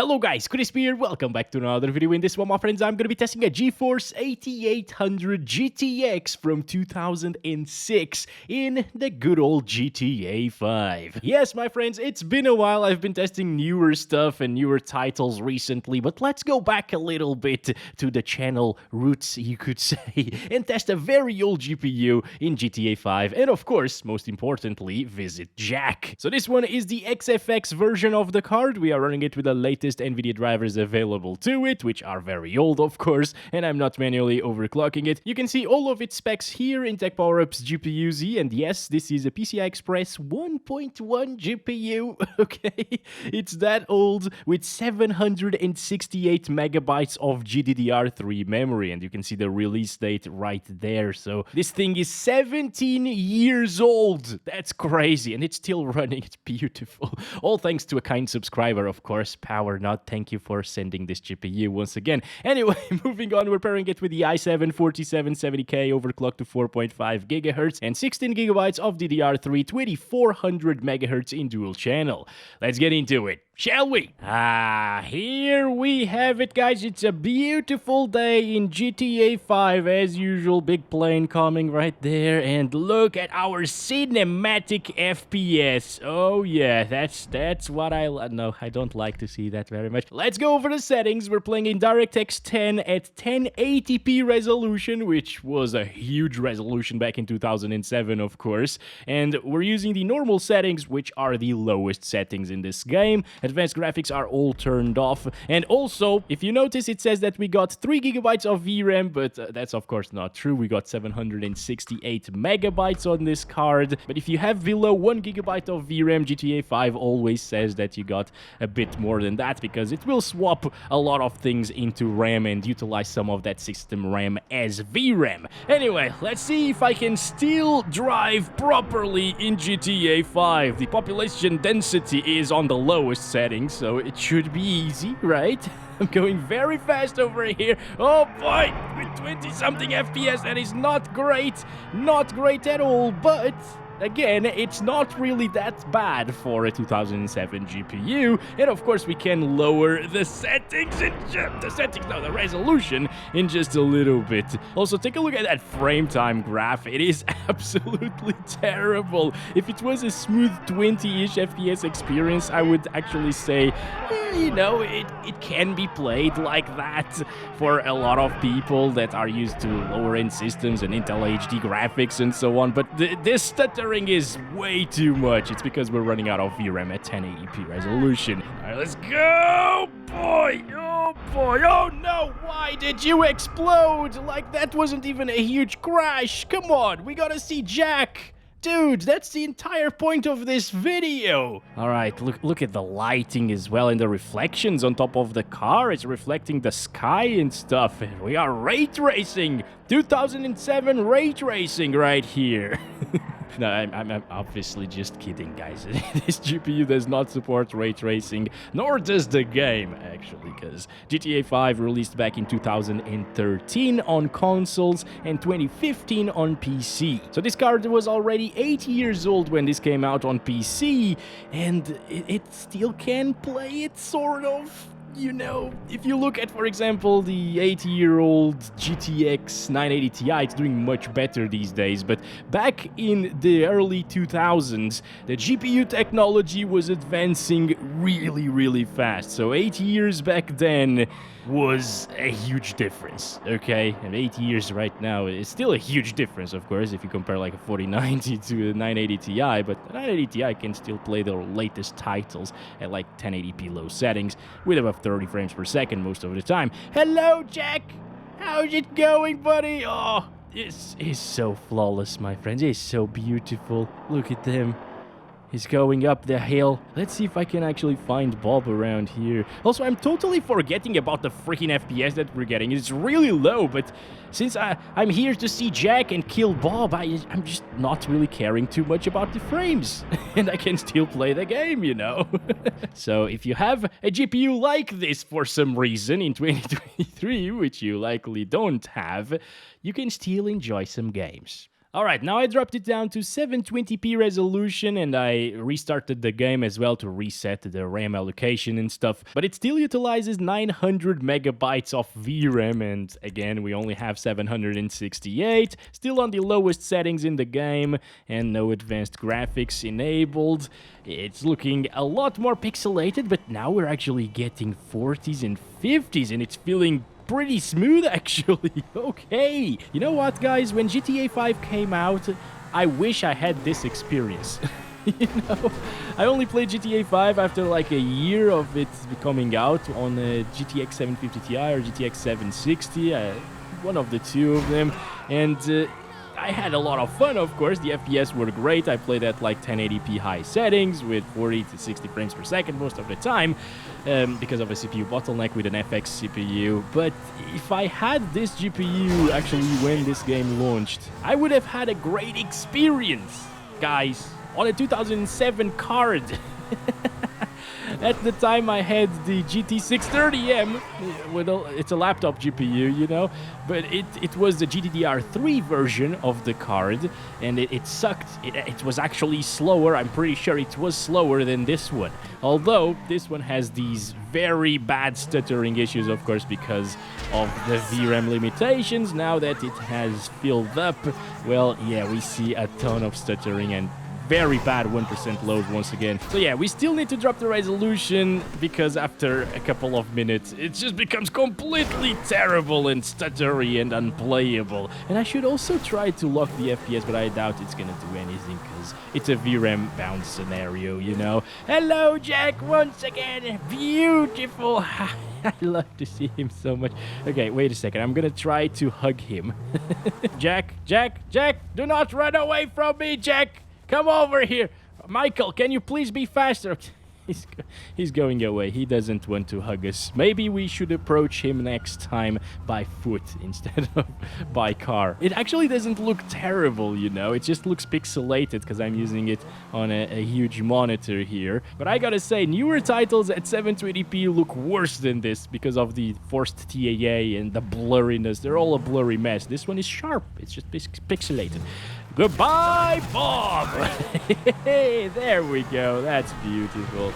Hello guys, Chris here, welcome back to another video. In this one, my friends, I'm going to be testing a GeForce 8800 GTX from 2006 in the good old GTA 5. Yes, my friends, it's been a while. I've been testing newer stuff and newer titles recently, but let's go back a little bit to the channel roots, you could say, and test a very old GPU in GTA 5, and of course, most importantly, visit Jack. So this one is the XFX version of the card. We are running it with the latest Nvidia drivers available to it, which are very old, of course, and I'm not manually overclocking it. You can see all of its specs here in Tech Power-Up's GPU Z, and yes, this is a PCI Express 1.1 GPU, okay? It's that old with 768 megabytes of GDDR3 memory, and you can see the release date right there. So this thing is 17 years old. That's crazy, and it's still running. It's beautiful. All thanks to a kind subscriber, of course. Power Not, thank you for sending this GPU once again. Anyway, moving on, we're pairing it with the i7-4770K overclocked to 4.5 GHz and 16 gigabytes of DDR3 2400 MHz in dual channel. Let's get into it, shall we? Here we have it, guys. It's a beautiful day in GTA 5 as usual. Big plane coming right there, and look at our cinematic FPS. Oh yeah, that's what no, I don't like to see that very much. Let's go over the settings. We're playing in DirectX 10 at 1080p resolution, which was a huge resolution back in 2007, of course. And we're using the normal settings, which are the lowest settings in this game. Advanced graphics are all turned off. And also, if you notice, it says that we got 3 gigabytes of VRAM, but that's of course not true. We got 768 megabytes on this card. But if you have below 1 gigabyte of VRAM, GTA 5 always says that you got a bit more than that, because it will swap a lot of things into RAM and utilize some of that system RAM as VRAM. Anyway, let's see if I can still drive properly in GTA 5. The population density is on the lowest setting, so it should be easy, right? I'm going very fast over here. Oh boy, with 20-something FPS, that is not great at all, but again, it's not really that bad for a 2007 GPU, and of course we can lower the settings the resolution in just a little bit. Also, take a look at that frame time graph. It is absolutely terrible. If it was a smooth 20-ish FPS experience, I would actually say, you know, it can be played like that for a lot of people that are used to lower-end systems and Intel HD graphics and so on, but this stuttering is way too much. It's because we're running out of VRAM at 1080p resolution. Alright, let's go! Boy! Oh boy! Oh no! Why did you explode? Like, that wasn't even a huge crash! Come on! We gotta see Jack! Dude, that's the entire point of this video. All right, look at the lighting as well, and the reflections on top of the car. It's reflecting the sky and stuff. We are ray tracing. 2007 ray tracing right here. No, I'm obviously just kidding, guys. This GPU does not support ray tracing, nor does the game, actually, because GTA 5 released back in 2013 on consoles and 2015 on PC. So this card was already 8 years old when this came out on PC, and it still can play it, sort of. You know, if you look at, for example, the 80-year-old GTX 980 Ti, it's doing much better these days, but back in the early 2000s, the GPU technology was advancing really, really fast. So 8 years back then was a huge difference, okay? And 8 years right now is still a huge difference, of course, if you compare like a 4090 to a 980 Ti, but the 980 Ti can still play the latest titles at like 1080p low settings with about 30 frames per second most of the time. Hello, Jack! How's it going, buddy? Oh, this is so flawless, my friends. It's so beautiful. Look at them. He's going up the hill. Let's see if I can actually find Bob around here. Also, I'm totally forgetting about the freaking FPS that we're getting. It's really low, but since I'm here to see Jack and kill Bob, I'm just not really caring too much about the frames. And I can still play the game, you know. So if you have a GPU like this for some reason in 2023, which you likely don't have, you can still enjoy some games. Alright, now I dropped it down to 720p resolution and I restarted the game as well to reset the RAM allocation and stuff. But it still utilizes 900 megabytes of VRAM and again we only have 768. Still on the lowest settings in the game and no advanced graphics enabled. It's looking a lot more pixelated, but now we're actually getting 40s and 50s and it's feeling pretty smooth actually. Okay, you know what guys, when GTA 5 came out I wish I had this experience. You know, I only played GTA 5 after like a year of it coming out on a GTX 750 Ti or GTX 760, one of the two of them, and I had a lot of fun, of course. The FPS were great. I played at like 1080p high settings with 40 to 60 frames per second most of the time because of a CPU bottleneck with an FX CPU. But if I had this GPU actually when this game launched, I would have had a great experience, guys, on a 2007 card. At the time I had the GT630M, it's a laptop GPU, you know, but it was the GDDR3 version of the card, and it sucked. It was actually slower. I'm pretty sure it was slower than this one. Although this one has these very bad stuttering issues, of course, because of the VRAM limitations. Now that it has filled up, well, yeah, we see a ton of stuttering and very bad 1% load once again. So yeah, we still need to drop the resolution because after a couple of minutes it just becomes completely terrible and stuttery and unplayable. And I should also try to lock the FPS, but I doubt it's gonna do anything because it's a VRAM bound scenario, you know. Hello Jack, once again, beautiful. I love to see him so much. Okay, wait a second. I'm gonna try to hug him. Jack, do not run away from me, Jack. Come over here. Michael, can you please be faster? He's going away. He doesn't want to hug us. Maybe we should approach him next time by foot instead of by car. It actually doesn't look terrible, you know. It just looks pixelated because I'm using it on a huge monitor here. But I gotta say, newer titles at 720p look worse than this because of the forced TAA and the blurriness. They're all a blurry mess. This one is sharp. It's just pixelated. Goodbye, Bob! Hey, there we go. That's beautiful.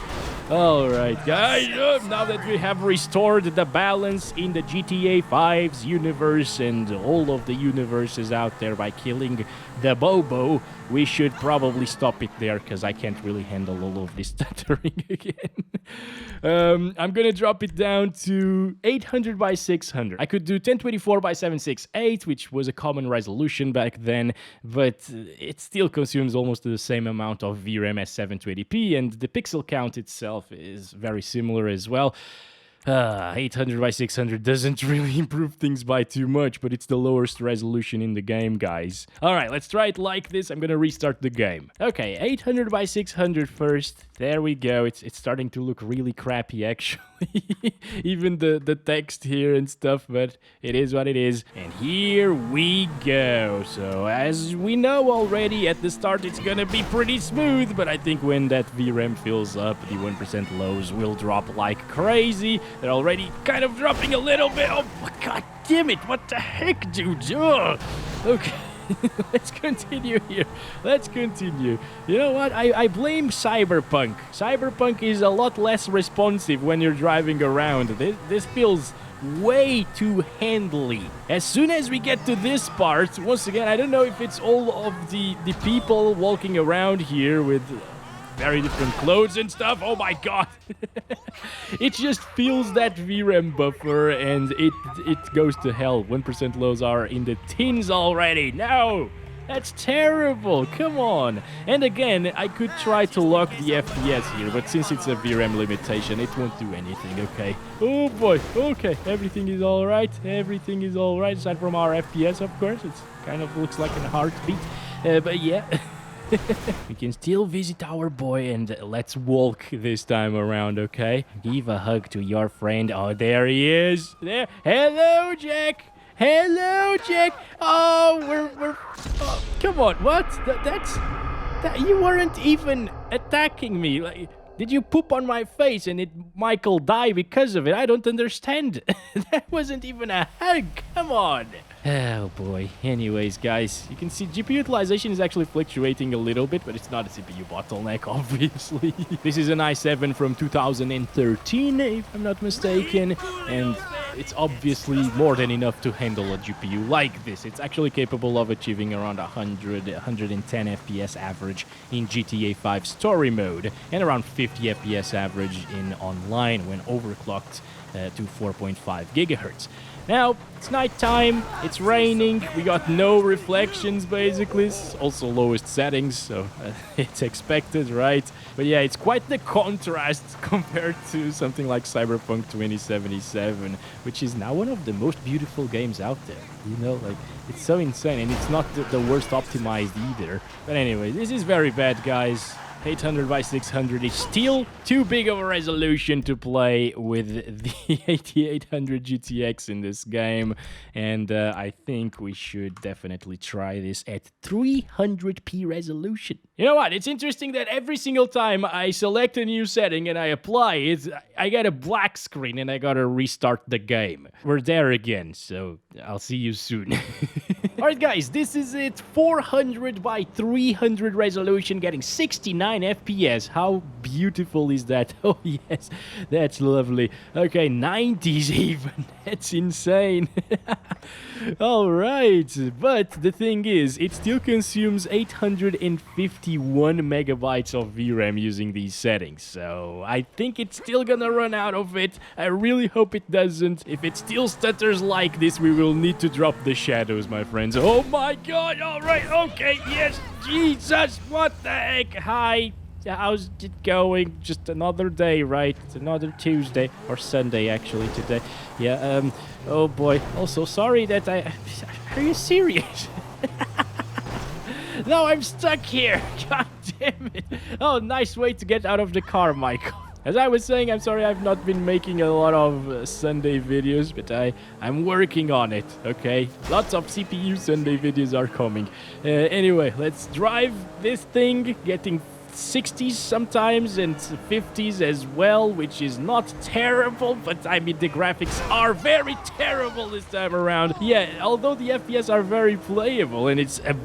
All right, guys. Now that we have restored the balance in the GTA 5's universe and all of the universes out there by killing the Bobo, we should probably stop it there because I can't really handle all of this stuttering again. I'm gonna drop it down to 800 by 600. I could do 1024 by 768, which was a common resolution back then, but it still consumes almost the same amount of VRAM as 720p, and the pixel count itself is very similar as well. 800 by 600 doesn't really improve things by too much, but it's the lowest resolution in the game, guys. Alright, let's try it like this. I'm gonna restart the game. Okay, 800 by 600 first. There we go. It's starting to look really crappy, actually. Even the text here and stuff, but it is what it is. And here we go. So, as we know already, at the start it's gonna be pretty smooth, but I think when that VRAM fills up, the 1% lows will drop like crazy. They're already kind of dropping a little bit. Oh, god damn it. What the heck, dude? Ugh. Okay. Let's continue here. Let's continue. You know what? I blame Cyberpunk. Cyberpunk is a lot less responsive when you're driving around. This feels way too handly. As soon as we get to this part, once again, I don't know if it's all of the people walking around here with very different clothes and stuff. Oh my god. It just feels that VRAM buffer and it goes to hell. 1% lows are in the teens already. No! That's terrible. Come on. And again, I could try to lock the FPS here, but since it's a VRAM limitation, it won't do anything, okay? Oh boy. Okay, everything is alright. Everything is alright, aside from our FPS, of course. It kind of looks like a heartbeat. But yeah. We can still visit our boy and let's walk this time around, okay? Give a hug to your friend. Oh, there he is. There. Hello, Jack. Hello, Jack. Oh, we're oh, come on. What? That you weren't even attacking me. Like, did you poop on my face and Michael die because of it? I don't understand. That wasn't even a hug. Come on. Oh boy. Anyways, guys, you can see GPU utilization is actually fluctuating a little bit, but it's not a CPU bottleneck, obviously. This is an i7 from 2013, if I'm not mistaken, and it's obviously more than enough to handle a GPU like this. It's actually capable of achieving around 110 FPS average in GTA 5 story mode, and around 50 FPS average in online when overclocked to 4.5 gigahertz. Now, it's nighttime, it's raining, we got no reflections basically, it's also lowest settings, so it's expected, right? But yeah, it's quite the contrast compared to something like Cyberpunk 2077, which is now one of the most beautiful games out there. You know, like, it's so insane, and it's not the worst optimized either. But anyway, this is very bad, guys. 800 by 600 is still too big of a resolution to play with the 8800 GTX in this game, and I think we should definitely try this at 300p resolution. You know what? It's interesting that every single time I select a new setting and I apply it, I get a black screen and I gotta restart the game. We're there again, so I'll see you soon. Alright guys, this is it. 400 by 300 resolution, getting 69 FPS. How beautiful is that? Oh yes, that's lovely. Okay, 90s even. That's insane. Alright, but the thing is, it still consumes 851 megabytes of VRAM using these settings. So I think it's still gonna run out of it. I really hope it doesn't. If it still stutters like this, we will need to drop the shadows, my friends. Oh my god, alright, okay, yes, Jesus, what the heck? Hi, how's it going? Just another day, right? It's another Tuesday, or Sunday actually today. Yeah, oh boy, also sorry that are you serious? No, I'm stuck here, god damn it. Oh, nice way to get out of the car, Michael. As I was saying, I'm sorry I've not been making a lot of Sunday videos, but I'm working on it, okay? Lots of CPU Sunday videos are coming. Anyway, let's drive this thing, getting 60s sometimes and 50s as well, which is not terrible, but I mean the graphics are very terrible this time around. Yeah, although the FPS are very playable and it's a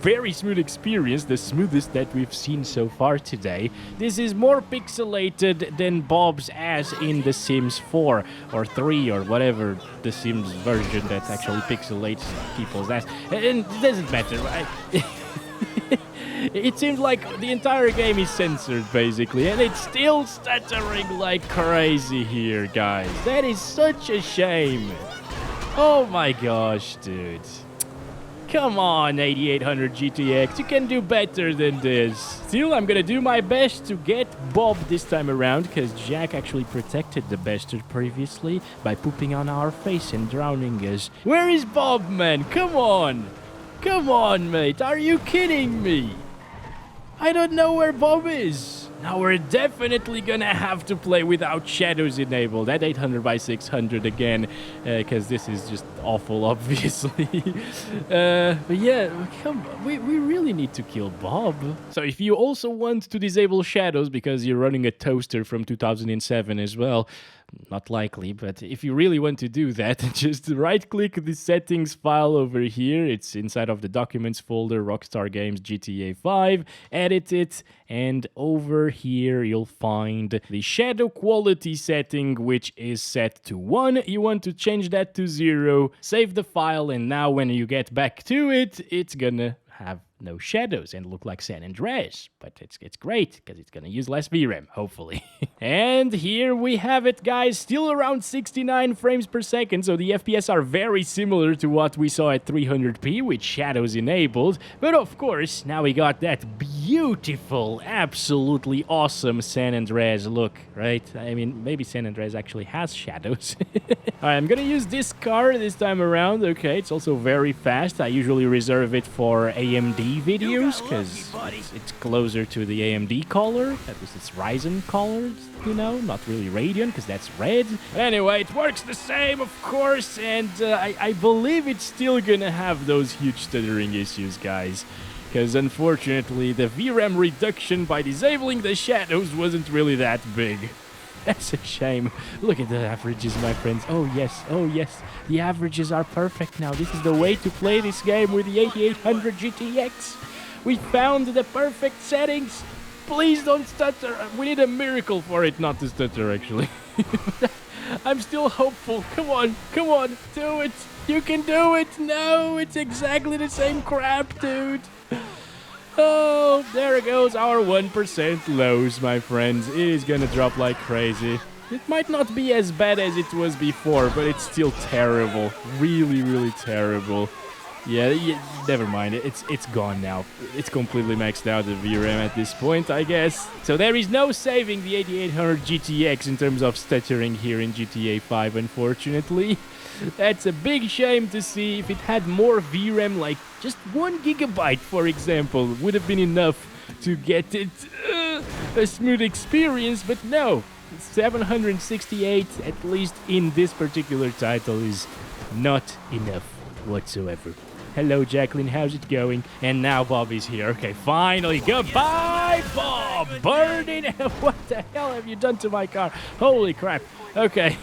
very smooth experience, the smoothest that we've seen so far today. This is more pixelated than Bob's ass in The Sims 4 or 3 or whatever the Sims version that actually pixelates people's ass. And it doesn't matter, right? It seems like the entire game is censored, basically, and it's still stuttering like crazy here, guys. That is such a shame. Oh my gosh, dude. Come on, 8800 GTX, you can do better than this. Still, I'm gonna do my best to get Bob this time around, because Jack actually protected the bastard previously by pooping on our face and drowning us. Where is Bob, man? Come on! Come on, mate, are you kidding me? I don't know where Bob is. Now we're definitely gonna have to play without shadows enabled at 800 by 600 again, because this is just awful, obviously. But yeah, come on, we really need to kill Bob. So if you also want to disable shadows because you're running a toaster from 2007 as well, not likely, but if you really want to do that, just right-click the settings file over here. It's inside of the Documents folder, Rockstar Games GTA 5, edit it, and over here you'll find the shadow quality setting, which is set to 1. You want to change that to 0, save the file, and now when you get back to it, it's gonna have no shadows and look like San Andreas, but it's great because it's gonna use less VRAM, hopefully. And here we have it, guys, still around 69 frames per second, so the FPS are very similar to what we saw at 300p with shadows enabled, but of course, now we got that beautiful, absolutely awesome San Andreas look, right? I mean, maybe San Andreas actually has shadows. Alright, I'm gonna use this car this time around. Okay, it's also very fast. I usually reserve it for AMD videos because it's closer to the AMD color. At least it's Ryzen colors, you know, not really Radeon because that's red. But anyway, it works the same, of course, and I believe it's still gonna have those huge stuttering issues, guys. Because unfortunately, the VRAM reduction by disabling the shadows wasn't really that big. That's a shame. Look at the averages, my friends. Oh yes, the averages are perfect now. This is the way to play this game with the 8800 GTX. We found the perfect settings. Please don't stutter. We need a miracle for it not to stutter, actually. I'm still hopeful. Come on, do it. You can do it. No, it's exactly the same crap, dude. Oh, there goes our 1% lows, my friends. It is gonna drop like crazy. It might not be as bad as it was before, but it's still terrible. Really, really terrible. Yeah, never mind. It's gone now. It's completely maxed out, the VRAM at this point, I guess. So there is no saving the 8800 GTX in terms of stuttering here in GTA 5, unfortunately. That's a big shame to see. If it had more VRAM, like just 1 gigabyte, for example, would have been enough to get it a smooth experience, but no. 768, at least in this particular title, is not enough whatsoever. Hello, Jacqueline. How's it going? And now Bob is here. Okay, finally. Goodbye, Bob. Burning. What the hell have you done to my car? Holy crap. Okay.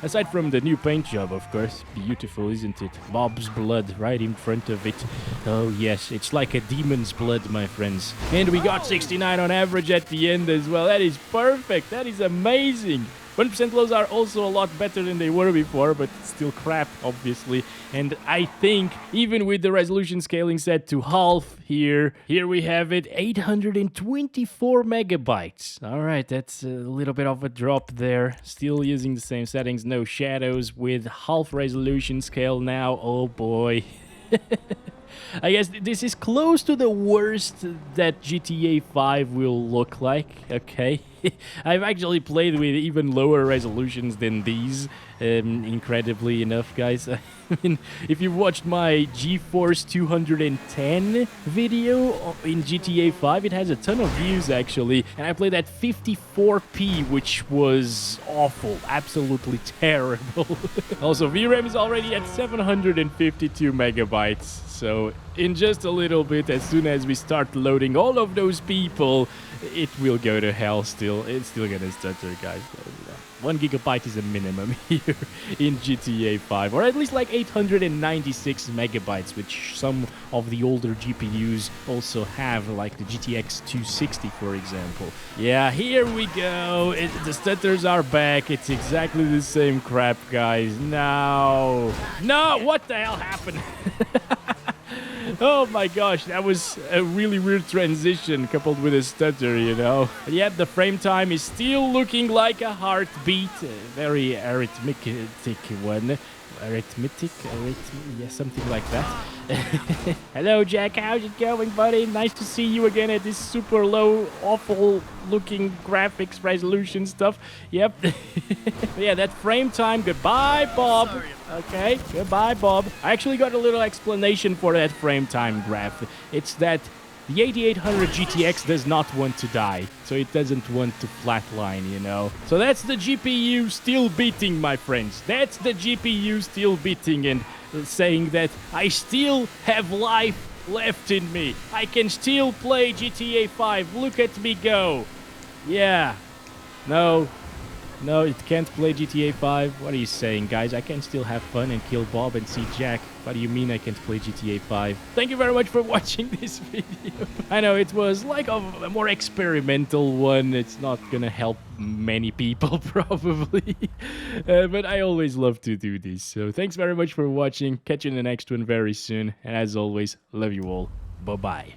Aside from the new paint job, of course. Beautiful, isn't it? Bob's blood right in front of it. Oh, yes. It's like a demon's blood, my friends. And we got 69 on average at the end as well. That is perfect. That is amazing. 1% lows are also a lot better than they were before, but still crap, obviously. And I think even with the resolution scaling set to half here we have it, 824 megabytes. All right, that's a little bit of a drop there. Still using the same settings, no shadows with half resolution scale now. Oh boy. I guess this is close to the worst that GTA 5 will look like, okay? I've actually played with even lower resolutions than these, incredibly enough, guys. I mean, if you've watched my GeForce 210 video in GTA 5, it has a ton of views, actually, and I played at 54p, which was awful, absolutely terrible. Also, VRAM is already at 752 megabytes. So in just a little bit, as soon as we start loading all of those people, it will go to hell still. It's still gonna stutter, guys. 1 gigabyte is a minimum here in GTA 5, or at least like 896 megabytes, which some of the older GPUs also have, like the GTX 260, for example. Yeah, here we go. The stutters are back. It's exactly the same crap, guys. No, what the hell happened? Oh my gosh, that was a really weird transition coupled with a stutter, you know. But yep, the frame time is still looking like a heartbeat. Very arithmetic one. Yeah, something like that. Hello, Jack. How's it going, buddy? Nice to see you again at this super low, awful looking graphics resolution stuff. Yep. Yeah, that frame time. Goodbye, Bob. Okay, goodbye, Bob. I actually got a little explanation for that frame time graph. It's that the 8800 GTX does not want to die, so it doesn't want to flatline, you know. So that's the GPU still beating, my friends. That's the GPU still beating and saying that I still have life left in me. I can still play GTA 5. Look at me go. Yeah. No, it can't play GTA 5. What are you saying, guys? I can still have fun and kill Bob and see Jack. What do you mean I can't play GTA 5? Thank you very much for watching this video. I know it was like a more experimental one. It's not gonna help many people, probably. But I always love to do this. So thanks very much for watching. Catch you in the next one very soon. And as always, love you all. Bye-bye.